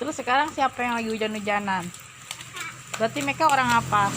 Terus sekarang siapa yang lagi hujan-hujanan? Berarti mereka orang apa?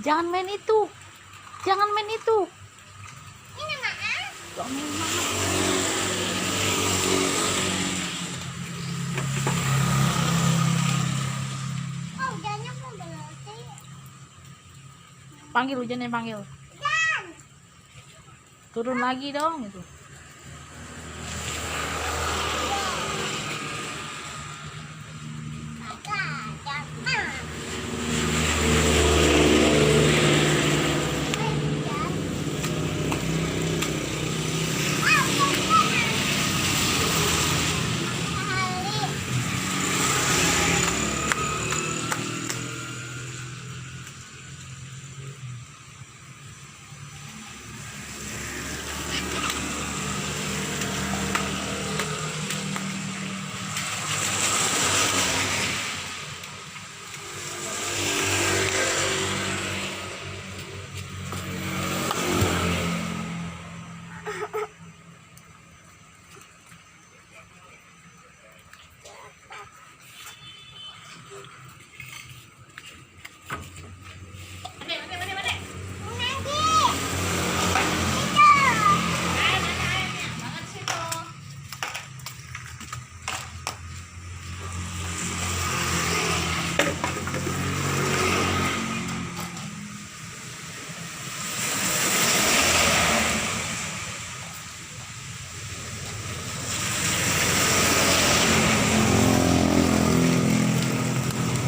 Jangan main itu. Jangan main itu. Ini maaf. Gak main mama. Oh, hujannya pun berarti. Panggil hujannya, panggil. Dan. Turun lagi dong itu.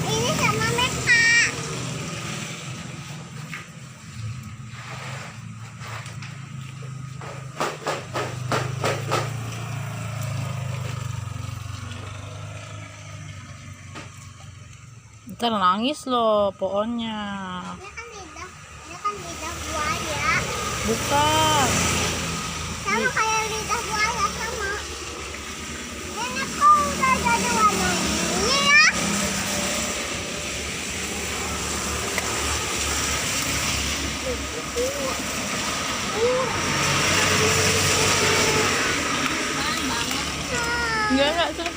Ini sama Meka. Ntar nangis loh pohonnya. Ini kan lidah buaya. Bukan. Sama kayak lidah buaya sama. Ini kok udah jadi warna ini ya? Enggak tuh.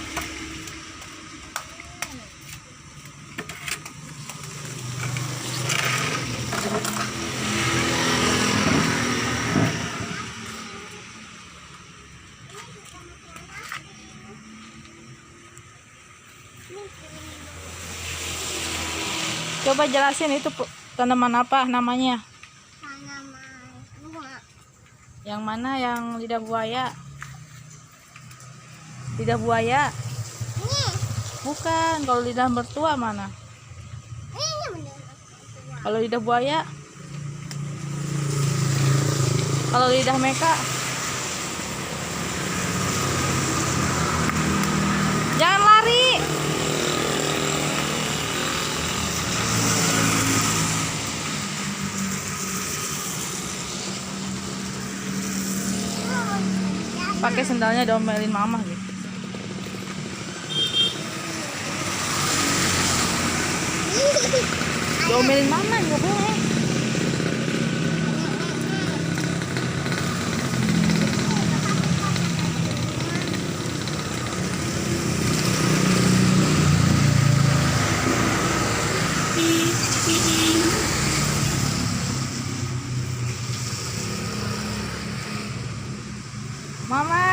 Coba jelasin itu tanaman apa namanya? Tanaman bunga. Yang mana yang lidah buaya? Lidah buaya? Ini. Bukan, kalau lidah mertua mana? Ini bener. Kalau lidah buaya? Kalau lidah Meka? Jangan lari. Pakai sendalnya diomelin mama gitu. Diomelin mama, nggak boleh. Mama.